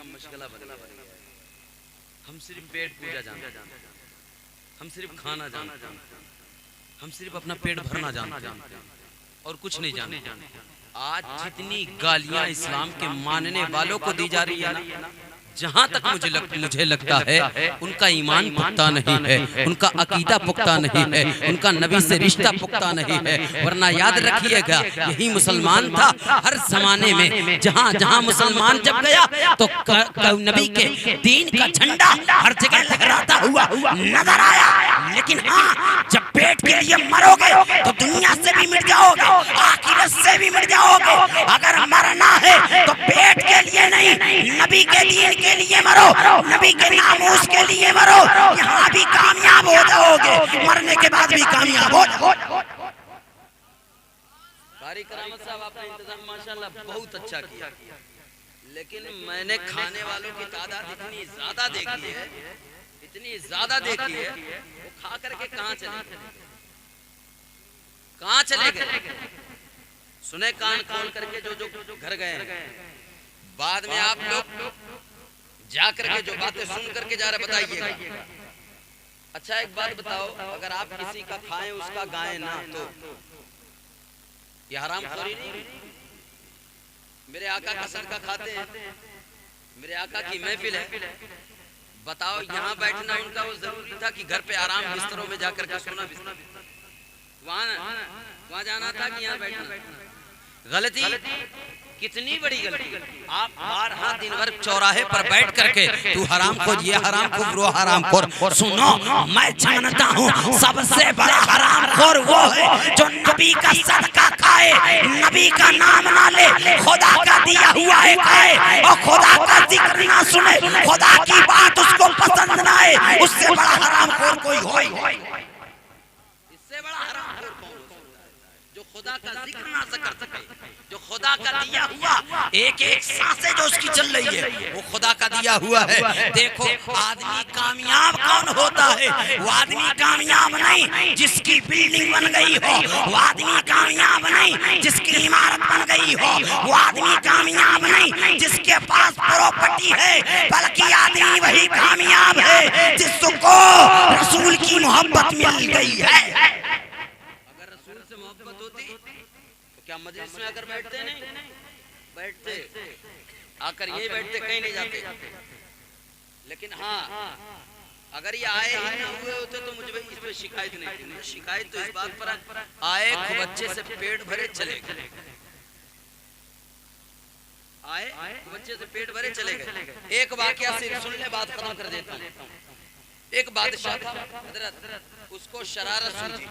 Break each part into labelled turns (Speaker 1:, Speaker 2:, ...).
Speaker 1: मुश्किल बन गया। हम सिर्फ पेट पूजा जानते हैं, हम सिर्फ खाना जानते हैं, हम सिर्फ अपना पेट भरना जानते हैं और कुछ नहीं जानते। आज जितनी गालियां इस्लाम के मानने वालों को दी जा रही है ना, जहाँ तक मुझे लगता है उनका ईमान पुख्ता नहीं है, उनका अकीदा पुख्ता नहीं है, उनका नबी से रिश्ता पुख्ता नहीं है। वरना याद रखिएगा, यही मुसलमान था हर जमाने में। जहाँ जहाँ मुसलमान जब गया तो नबी के दीन का झंडा हर जगह लहराता हुआ नजर आया। लेकिन हाँ, जब पेट के लिए मरोगे तो दुनिया से भी मिट जाओगे, आखिरत से भी मिट जाओगे। अगर मरना है तो पेट के लिए नहीं, नबी के दीन के लिए मरो, नबी के नामूस के लिए मरो। यहाँ भी कामयाब हो जाओगे, मरने के बाद भी कामयाब हो जाओगे। कारी करामत साहब, आपका इंतजाम माशाल्लाह बहुत अच्छा किया, लेकिन मैंने खाने वालों की तादाद इतनी ज्यादा देखी है, इतनी ज्यादा देखी है, वो खा करके कहाँ चले गए? सुने कान खोल करके जो घर गए, बाद में आप लोग जा करके जो बातें सुन करके जा रहे बताइएगा। अच्छा एक बात बताओ, अगर आप किसी का खाएं उसका गाएं ना, तो ये हराम खोरी नहीं? मेरे आका का सदका खाते हैं, मेरे आका की महफिल है, बताओ यहाँ बैठना उनका वो जरूरी था कि घर पे आराम बिस्तरों में जाकर के सोना? वहाँ जाना था कि यहाँ बैठना? गलती, कितनी बड़ी गलती। आप बारहा दिन भर चौराहे पर बैठ करके तू हराम खोर, ये हराम खोर, वो हराम खोर। सुनो, मैं जानता हूँ सबसे बड़ा हराम खोर वो है जो नबी का सदका खाए, नबी का नाम ना ले, खुदा का दिया हुआ है खाए और खुदा का जिक्र ना सुने, खुदा की बात उसको पसंद ना आए। उससे बड़ा हराम खोर कोई हो? इससे बड़ा हराम खोर कौन जो खुदा का जिक्र ना कर सके, जो खुदा का दिया हुआ एक एक सांसें जो उसकी चल रही है वो खुदा का दिया हुआ है। देखो, आदमी कामयाब कौन होता है? वो आदमी कामयाब नहीं जिसकी बिल्डिंग बन गई हो, वो आदमी कामयाब नहीं जिसकी इमारत बन गई हो, वो आदमी कामयाब नहीं जिसके पास प्रॉपर्टी है, बल्कि आदमी वही कामयाब है जिसको रसूल की मोहब्बत मिल गई है। क्या मजलिस में आकर बैठते? नहीं बैठते, आकर यही बैठते, कहीं नहीं जाते। लेकिन हाँ, अगर ये आए ही ना हुए होते तो मुझे इस पे शिकायत नहीं थी। शिकायत तो इस बात पर आए खूब बच्चे से पेट भरे चले गए, आए बच्चे से पेट भरे चले गए। एक वाकया सिर्फ सुन ले, बात खत्म कर देता हूँ। एक बादशाह था हजरत, उसको शरारत सूझी,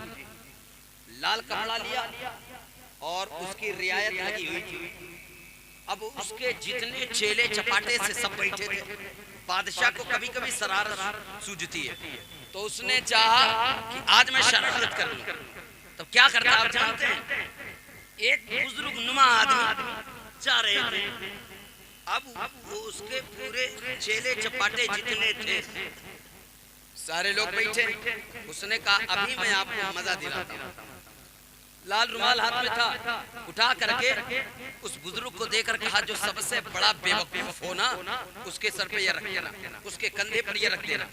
Speaker 1: लाल कपड़ा लिया और उसकी रियायत लगी हुई थी। अब उसके जितने चेले चपाटे से सब बैठे थे। बादशाह को कभी कभी शरारत सूझती है, तो उसने चाहा कि आज मैं शरारत कर लूं। तो क्या करता आप जानते हैं? एक बुजुर्ग नुमा आदमी जा रहे थे, अब वो उसके पूरे चेले चपाटे जितने थे सारे लोग बैठे। उसने कहा अभी मैं आपको मजा दिलाता हूं। लाल रुमाल हाथ में था, उठा करके उस बुजुर्ग को देकर कहा जो सबसे बड़ा बेवकूफ हो ना उसके सर पे ये रख देना, उसके कंधे पर ये रख देना,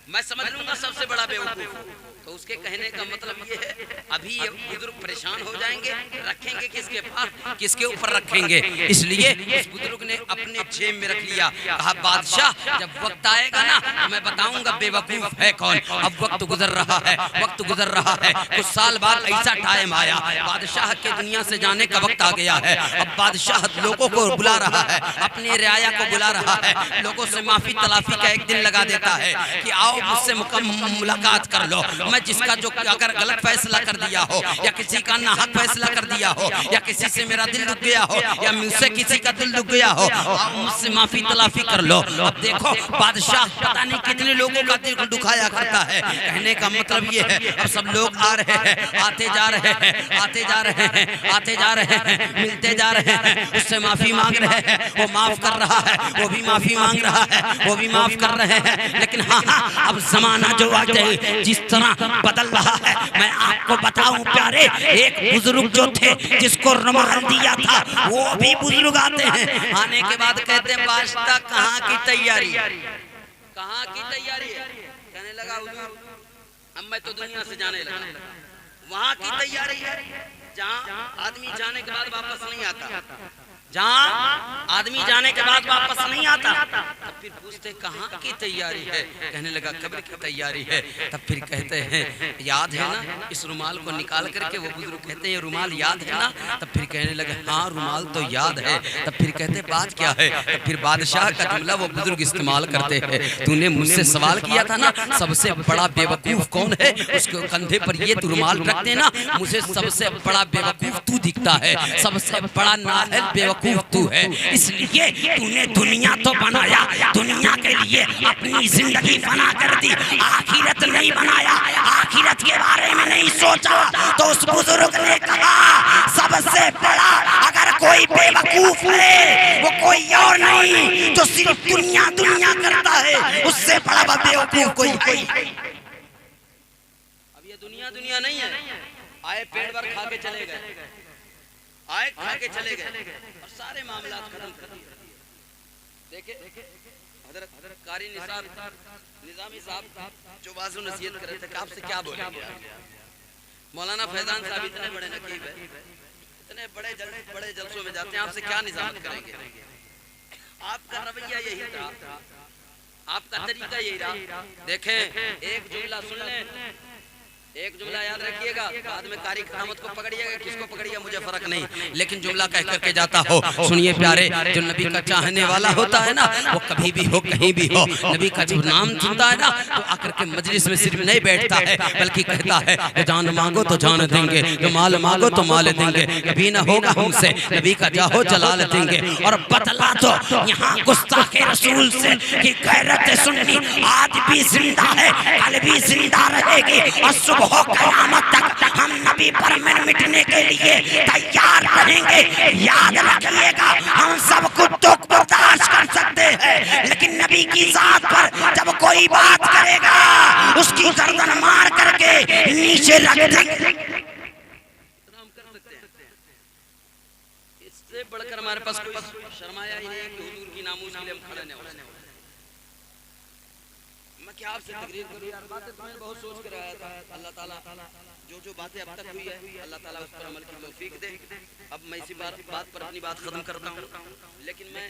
Speaker 1: मैं समझ लूंगा सबसे बड़ा बेवकूफ। तो उसके कहने का मतलब ये है अभी ये बुजुर्ग परेशान हो जाएंगे, रखेंगे किसके पास, किसके ऊपर रखेंगे। इसलिए इस बुजुर्ग ने अपने जेब में रख लिया। कहा बादशाह जब वक्त आएगा ना तो मैं बताऊंगा बेवकूफ है कौन। अब वक्त गुजर रहा है, वक्त गुजर रहा है। कुछ साल बाद ऐसा टाइम आया, बादशाह के दुनिया से जाने का वक्त आ गया है। अब बादशाह लोगों को बुला रहा है, अपनी रियाया को बुला रहा है, लोगों से माफी तलाफी का एक दिन लगा देता है कि आओ मुझसे मुलाकात कर लो। मैं जिसका जो अगर गलत फैसला कर दिया हो या किसी का नाहक फैसला कर दिया हो या किसी से मेरा दिल दुख गया हो या मुझसे किसी का दिल दुख गया हो, मुझसे माफी तलाफी कर लो। अब देखो बादशाह पता नहीं कितने लोगों का दिल दुखाया करता है। कहने का मतलब ये है अब सब लोग आ रहे हैं, आते जा रहे हैं, आते जा रहे हैं, आते जा रहे हैं, मिलते जा रहे हैं, उससे माफी मांग रहे हैं, वो माफ कर रहा है, वो भी माफी मांग रहा है, वो भी माफ कर रहे हैं। लेकिन हाँ
Speaker 2: अब जमाना जो जिस तरह बदल रहा है, मैं आपको बताऊं प्यारे, एक बुजुर्ग जो थे जिसको रुमाल दिया था, वो भी बुजुर्ग आते हैं,
Speaker 1: आने के बाद कहते हैं बादशाह कहाँ की तैयारी, कहाँ की तैयारी है? कहने लगा हुजूर अब मैं तो दुनिया से जाने लगा। वहाँ की तैयारी है जहाँ आदमी जाने के बाद वापस नहीं आता, जहाँ आदमी जाने के बाद वापस नहीं आता। तब फिर पूछते कहाँ की तैयारी है? कहने लगा कब्र की तैयारी है। तब फिर कहते हैं याद है ना इस रुमाल को निकाल करके, वो बुजुर्ग कहते हैं रुमाल याद है ना? तब फिर कहने लगे हाँ रुमाल तो याद है। तब फिर कहते बात क्या है? तब फिर बादशाह का जुमला वो बुजुर्ग इस्तेमाल करते हैं, तूने मुझसे सवाल किया था ना सबसे बड़ा बेवकूफ कौन है, उसके कंधे पर ये तू रुमाल रख देना, मुझे सबसे बड़ा बेवकूफ तू दिखता है, सबसे बड़ा नाअहल बेवकूफ तू है, इसलिए तूने दुनिया तो बनाया, दुनिया के लिए अपनी जिंदगी बना कर दी, आखिरत नहीं बनाया, आखिरत के बारे में नहीं सोचा। तो उस बुजुर्ग ने कहा सबसे बड़ा अगर कोई बेवकूफ है वो कोई और नहीं जो सिर्फ दुनिया दुनिया करता है, उससे बड़ा बेवकूफ कोई है। अब ये दुनिया दुनिया नहीं है, आए पेट भर खा के चले गए, आए खा के चले गए और सारे मामला खत्म कर दिए। देखे हजरत कारी निजामी साहब जो वाज़ नसीहत कर रहे थे, आपसे क्या बोलेंगे? मौलाना फैजान साहब इतने बड़े नकीब है, इतने बड़े जलसों में जाते हैं, आपसे क्या निजामत करेंगे? आपका रवैया यही था, आपका तरीका यही रहा। देखें एक जुमला सुन लें, एक जुमला याद रखिएगा, बाद में कारी करामत को पकड़िएगा, किसको पकड़िएगा मुझे फर्क नहीं, लेकिन जुमला कह करके जाता हो। सुनिए प्यारे, जो नबी का चाहने वाला होता है ना, वो कभी भी हो कहीं भी हो, नबी का जब नाम सुनता है ना तो आकर के मजलिस में सिर्फ नहीं बैठता है, बल्कि कहता है जो जान मांगो तो जान देंगे, जो माल मांगो तो माल देंगे, कभी ना होगा हमसे नबी का जाहो जलाल देंगे। और बतला तो यहाँ गुस्ताखे रसूल से कि गैरत सुन्नी आज भी जिंदा है, कल भी जिंदा रहेगी, और सुबह क़यामत तक हम नबी पर मिटने के लिए तैयार रहेंगे। याद रखिएगा हम सब कुछ दुख बर्दाश्त कर सकते हैं, लेकिन नबी की जात पर जब कोई बात करेगा उसकी गर्दन मार करके नीचे रख देंगे। इससे बढ़कर हमारे पास कोई शर्माया ही नहीं है कि हुजूर की नामूस के लिए हम खड़े नहीं हो। मैं क्या आपसे तकरीर करूं यार, बातें तो मैंने बहुत सोच कर आया था। अल्लाह ताला जो बातें अब तक हुई है अल्लाह ताला उस पर अमल की तौफीक दे। अब मैं इसी बात पर अपनी बात खत्म करता हूं, लेकिन मैं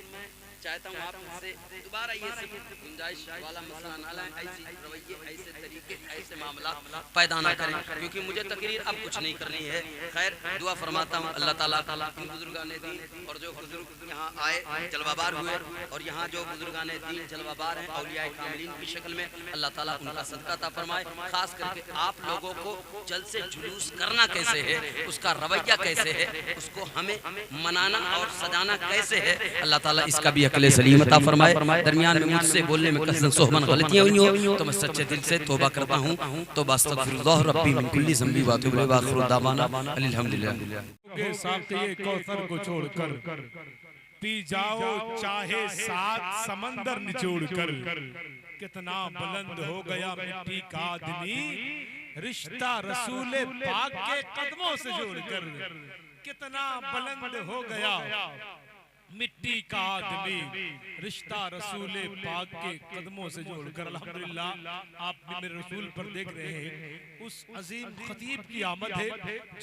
Speaker 1: चाहता हूं आपसे दोबारा ये सब गुंजाइश वाला मसला ना लाएं, ऐसी रवैये ऐसे तरीके ऐसे मामला पैदा ना करें, क्योंकि मुझे तकरीर अब कुछ नहीं करनी है। खैर दुआ फरमाता हूं अल्लाह ताला इन बुजुर्गान दीन और जो बुजुर्ग यहाँ आए जलवाबार हुए और यहाँ जो बुजुर्गान दीन जलवाबार हैं औलियाए कामिलीन की शक्ल में, अल्लाह ताला उनका सदका अता फरमाए। खास करके आप लोगों को जलसे जुलूस करना कैसे है, उसका रवैया कैसे है, उसको हमें मनाना और सजाना कैसे है, अल्लाह ताला इसका भी अक्ल सलीम अता फरमाए। दरमियान में मुझसे बोलने में कसरत सोहमन गलतियां हुई हो तो मैं सच्चे दिल से तौबा करता हूं। तौबा अस्तगफिरुल्लाह रब्बी मिन कुल्ली ज़ंबी व अतूबु इलैहि व आखिरु दावाना अल्हम्दुलिल्लाह।
Speaker 3: के साथ ये कौसर को छोड़कर पी जाओ चाहे सात समंदर निचोड़ कर, कितना बुलंद हो गया मिट्टी का आदमी रिश्ता रसूल पाक के कदमों से जोड़कर, कितना बुलंद हो गया मिट्टी का आदमी रिश्ता रसूल पाक के कदमों से जोड़कर। अल्हम्दुलिल्लाह आप भी मेरे रसूल पर देख रहे हैं उस अजीम खतीब की आमद है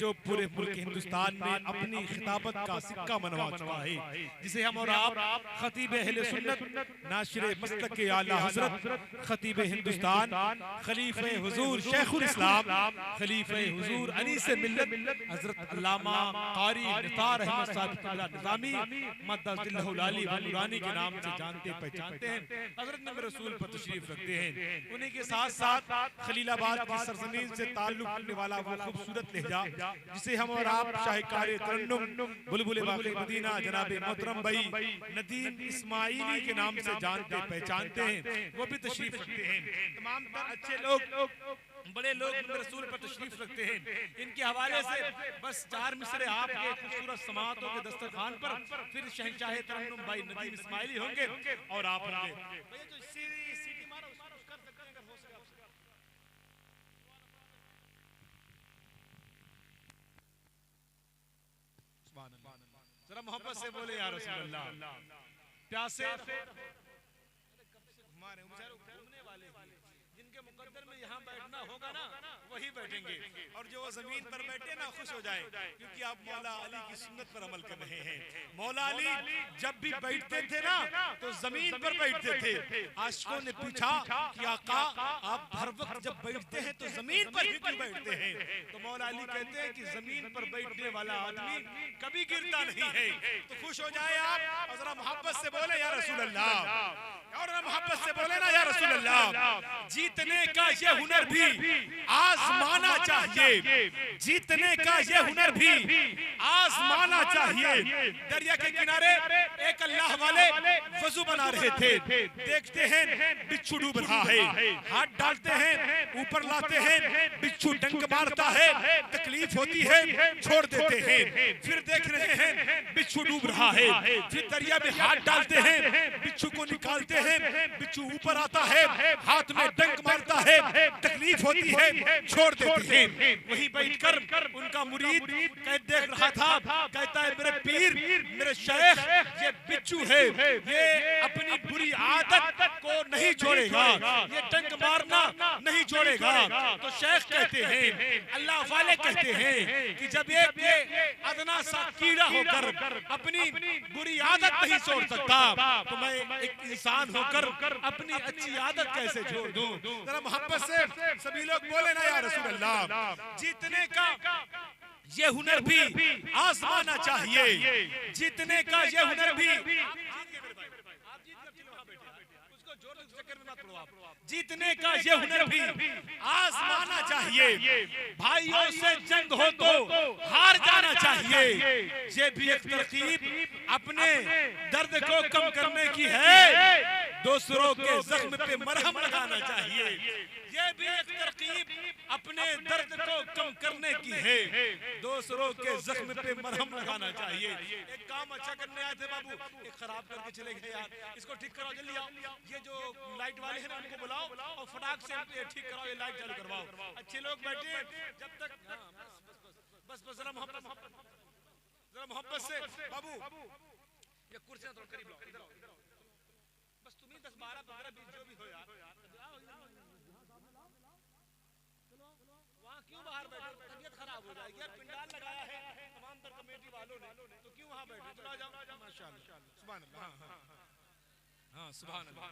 Speaker 3: जो पूरे मुल्क हिंदुस्तान में अपनी खिताबत का सिक्का मनवा चुका है, जिसे हम और आप खतीब अहले सुन्नत नाशिर मसलक के आला हजरत खतीब हिंदुस्तान खलीफे हुजूर शेखुल इस्लाम खलीफे हुजूर अनीस मिल्लत हजरत अल्लामा कारी निसार अहमद साहब निज़ामी के नाम से जानते पहचानते हैं। हजरत नबी रसूल पर तशरीफ रखते हैं। उन्हीं के साथ साथ खलीलाबाद की सरजमीन से ताल्लुक रखने वाला वो खूबसूरत लहजा जिसे हम और आप शाहकार तरन्नुम बुलबुल बाक़ी मदीना जनाब मोहतरम भाई नदीम इस्माइली के नाम से जानते पहचानते हैं, वो भी तशरीफ रखते हैं। तमाम तर अच्छे लोग बड़े लोग रसूल पर तशरीफ रखते हैं। इनके हवाले से बस चार मिसरे आपके खूबसूरत समातों के दस्तरखान पर, फिर शहंशाह तरन्नुम भाई नदीम इस्माइली होंगे और आप होंगे। जरा मोहब्बत से बोले या रसूल अल्लाह। प्यासे हमारे घूमने वाले जिनके मुकद्दर में यहाँ बैठना होगा ना वही बैठेंगे, और जो वो जमीन पर बैठे ना खुश हो जाए, क्योंकि आप मौला अली की सुन्नत पर अमल कर रहे हैं। मौला अली जब भी बैठते थे ना तो जमीन पर बैठते थे। आशिकों ने पूछा कि आका आप हर वक्त जब बैठते हैं तो जमीन पर ही क्यों बैठते हैं? तो मौला अली कहते हैं कि जमीन पर बैठने वाला आदमी कभी गिरता नहीं है। तो खुश हो जाए आप और जरा मोहब्बत से बोले या रसूल अल्लाह, और मोहब्बत से बोले ना या रसूल अल्लाह। जीतने का ये हुनर भी आजमाना चाहिए, जीतने का ये हुनर भी आजमाना चाहिए। दरिया के किनारे एक अल्लाह वाले वजू बना रहे थे, देखते हैं बिच्छू डूब रहा है, हाथ डालते हैं ऊपर लाते हैं, बिच्छू डंक मारता है, तकलीफ होती है, छोड़ देते हैं। फिर देख रहे हैं बिच्छू डूब रहा है, फिर दरिया में हाथ डालते हैं, बिच्छू को निकालते हैं, बिच्छू ऊपर आता है, हाथ में डंक मारता है, तकलीफ होती है, छोड़ देते हैं। वहीं बैठकर उनका मुरीद देख रहा था, कहता है मेरे पीर, मेरे शेख, ये बिच्छू है, ये अपनी बुरी आदत को नहीं छोड़ेगा, ये डंक मारना नहीं छोड़ेगा। तो शेख कहते हैं, अल्लाह वाले कहते हैं कि जब एक ये अदना सा कीड़ा होकर अपनी बुरी आदत नहीं छोड़ सकता तो मैं एक इंसान होकर अपनी अच्छी आदत कैसे छोड़ दूं? जरा मोहब्बत से सभी लोग बोले ना या रसूल अल्लाह। जीतने का ये हुनर भी आजमाना चाहिए, जीतने का ये हुनर भी जीतने का ये हुनर भी आजमाना चाहिए। भाइयों से जंग हो तो हार जाना चाहिए, ये भी एक तरकीब अपने दर्द को कम करने की है, दूसरों के जख्म पे मरहम लगाना चाहिए। ये भी एक तरकीब अपने दर्द को कम करने की है, दूसरों के जख्म पे मरहम लगाना चाहिए। एक काम अच्छा करने आए थे बाबू, एक खराब करके चले गए यार, इसको ठीक कराओ जल्दी आओ। ये जो लाइट वाले हैं ना उनको बुलाओ और फटाक से ठीक कराओ, ये लाइट चालू करवाओ। अच्छे लोग बैठे जब तक बस बस जरा मोहब्बत से बाबू ये कुर्सियां थोड़ा करीब लाओ, इधर आओ, बस तुम ही 10 12 15 20 जो भी हो यार, वहाँ क्यों बाहर बैठे? तबीयत खराब हो जाएगी यार, पिंडाल लगाया है तमाम तर कमेटी वालों ने, तो क्यों वहाँ बैठे? चलो आ जाओ, माशाअल्लाह, सुभान अल्लाह, हाँ सुभान अल्लाह।